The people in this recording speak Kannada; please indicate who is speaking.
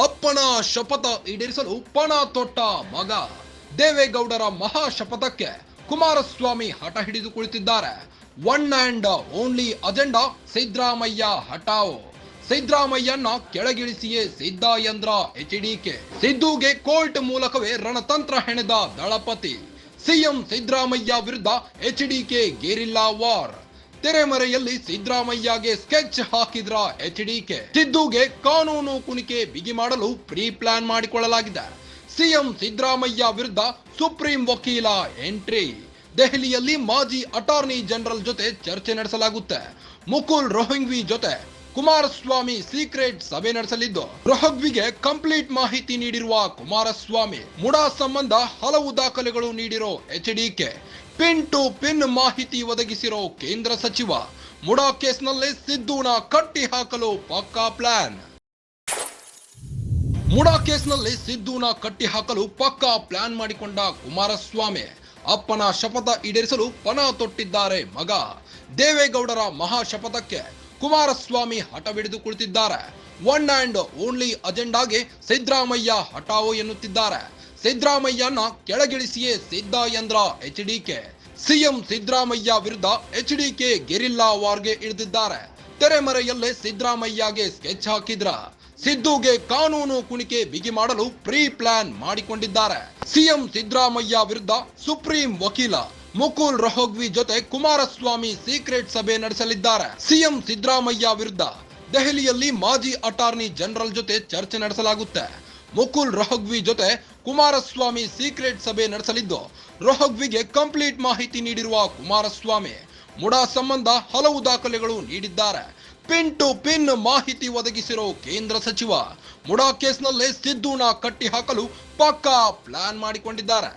Speaker 1: ಅಪ್ಪನ ಶಪಥ ಈಡೇರಿಸಲು ಪಣ ತೊಟ್ಟ ಮಗ. ದೇವೇಗೌಡರ ಮಹಾ ಶಪಥಕ್ಕೆ ಕುಮಾರಸ್ವಾಮಿ ಹಠ ಹಿಡಿದು ಕುಳಿತಿದ್ದಾರೆ. One and only agenda Siddaramaiah ಹಠಾವೋ. ಸಿದ್ದರಾಮಯ್ಯನ ಕೆಳಗಿಳಿಸಿಯೇ ಸಿದ್ಧ ಎಂದ್ರ ಎಚ್ಡಿಕೆ. ಸಿದ್ದುಗೆ ಕೋರ್ಟ್ ಮೂಲಕವೇ ರಣತಂತ್ರ ಹೆಣೆದ ದಳಪತಿ. ಸಿಎಂ ಸಿದ್ದರಾಮಯ್ಯ ವಿರುದ್ಧ ಎಚ್ಡಿಕೆ ಗೆರಿಲ್ಲಾ ವಾರ್. ತೆರೆಮರೆಯಲ್ಲಿ ಸಿದ್ದರಾಮಯ್ಯಗೆ ಸ್ಕೆಚ್ ಹಾಕಿದ್ರ ಎಚ್ಡಿಕೆ. ಸಿದ್ದುಗೆ ಕಾನೂನು ಕುಣಿಕೆ ಬಿಗಿ ಮಾಡಲು ಪ್ರೀ ಪ್ಲಾನ್ ಮಾಡಿಕೊಳ್ಳಲಾಗಿದೆ. ಸಿಎಂ ಸಿದ್ದರಾಮಯ್ಯ ವಿರುದ್ಧ ಸುಪ್ರೀಂ ವಕೀಲ ಎಂಟ್ರಿ. ದೆಹಲಿಯಲ್ಲಿ ಮಾಜಿ ಅಟಾರ್ನಿ ಜನರಲ್ ಜೊತೆ ಚರ್ಚೆ ನಡೆಸಲಾಗುತ್ತೆ. ಮುಕುಲ್ ರೋಹಂಗ್ವಿ ಜೊತೆ ಕುಮಾರಸ್ವಾಮಿ ಸೀಕ್ರೆಟ್ ಸಭೆ ನಡೆಸಲಿದ್ದು, ರೋಹಂಗ್ವಿಗೆ ಕಂಪ್ಲೀಟ್ ಮಾಹಿತಿ ನೀಡಿರುವ ಕುಮಾರಸ್ವಾಮಿ, ಮುಡಾ ಸಂಬಂಧ ಹಲವು ದಾಖಲೆಗಳು ನೀಡಿರೋ ಎಚ್ಡಿಕೆ, ಪಿನ್ ಟು ಪಿನ್ ಮಾಹಿತಿ ಒದಗಿಸಿರೋ ಕೇಂದ್ರ ಸಚಿವ, ಮುಡಾ ಕೇಸ್ನಲ್ಲಿ ಸಿದ್ದುನ ಕಟ್ಟಿ ಹಾಕಲು ಪಕ್ಕಾ ಪ್ಲಾನ್. ಮುಡಾ ಕೇಸ್ನಲ್ಲಿ ಸಿದ್ದುನ ಕಟ್ಟಿ ಹಾಕಲು ಪಕ್ಕಾ ಪ್ಲಾನ್ ಮಾಡಿಕೊಂಡ ಕುಮಾರಸ್ವಾಮಿ ಅಪ್ಪನ ಶಪಥ ಈಡೇರಿಸಲು ಪಣ ತೊಟ್ಟಿದ್ದಾರೆ ಮಗ. ದೇವೇಗೌಡರ ಮಹಾ ಶಪಥಕ್ಕೆ ಕುಮಾರಸ್ವಾಮಿ ಹಠವಿಡಿದು ಕುಳಿತಿದ್ದಾರೆ. ಒನ್ ಅಂಡ್ ಓನ್ಲಿ ಅಜೆಂಡಾಗೆ ಸಿದ್ದರಾಮಯ್ಯ ಹಠಾವೋ ಎನ್ನುತ್ತಿದ್ದಾರೆ. ಸಿದ್ದರಾಮಯ್ಯನ ಕೆಳಗಿಳಿಸಿಯೇ ಸಿದ್ಧ ಎಂದ್ರ ಎಚ್ಡಿಕೆ. ಸಿಎಂ ಸಿದ್ದರಾಮಯ್ಯ ವಿರುದ್ಧ ಎಚ್ಡಿಕೆ ಗೆರಿಲ್ಲಾ ವಾರ್ಗೆ ಇಳಿದಿದ್ದಾರೆ. ತೆರೆಮರೆಯಲ್ಲೇ ಸಿದ್ದರಾಮಯ್ಯಗೆ ಸ್ಕೆಚ್ ಹಾಕಿದ್ರ. ಸಿದ್ದುಗೆ ಕಾನೂನು ಕುಣಿಕೆ ಬಿಗಿ ಮಾಡಲು ಪ್ರೀ ಪ್ಲಾನ್ ಮಾಡಿಕೊಂಡಿದ್ದಾರೆ. ಸಿಎಂ ಸಿದ್ದರಾಮಯ್ಯ ವಿರುದ್ಧ ಸುಪ್ರೀಂ ವಕೀಲ ಮುಕುಲ್ ರೋಹಂಗ್ವಿ ಜೊತೆ ಕುಮಾರಸ್ವಾಮಿ ಸೀಕ್ರೆಟ್ ಸಭೆ ನಡೆಸಲಿದ್ದಾರೆ. ಸಿಎಂ ಸಿದ್ದರಾಮಯ್ಯ ವಿರುದ್ಧ ದೆಹಲಿಯಲ್ಲಿ ಮಾಜಿ ಅಟಾರ್ನಿ ಜನರಲ್ ಜೊತೆ ಚರ್ಚೆ ನಡೆಸಲಾಗುತ್ತೆ. ಮುಕುಲ್ ರೋಹಂಗ್ವಿ ಜೊತೆ ಕುಮಾರಸ್ವಾಮಿ ಸೀಕ್ರೆಟ್ ಸಭೆ ನಡೆಸಲಿದ್ದು, ರೋಹಂಗ್ವಿಗೆ ಕಂಪ್ಲೀಟ್ ಮಾಹಿತಿ ನೀಡಿರುವ ಕುಮಾರಸ್ವಾಮಿ, ಮುಡಾ ಸಂಬಂಧ ಹಲವು ದಾಖಲೆಗಳು ನೀಡಿದ್ದಾರೆ. ಪಿನ್ ಟು ಪಿನ್ ಮಾಹಿತಿ ಒದಗಿಸಿರೋ ಕೇಂದ್ರ ಸಚಿವ, ಮುಡಾ ಕೇಸ್ನಲ್ಲೇ ಸಿದ್ದುನ ಕಟ್ಟಿ ಹಾಕಲು ಪಕ್ಕಾ ಪ್ಲಾನ್ ಮಾಡಿಕೊಂಡಿದ್ದಾರೆ.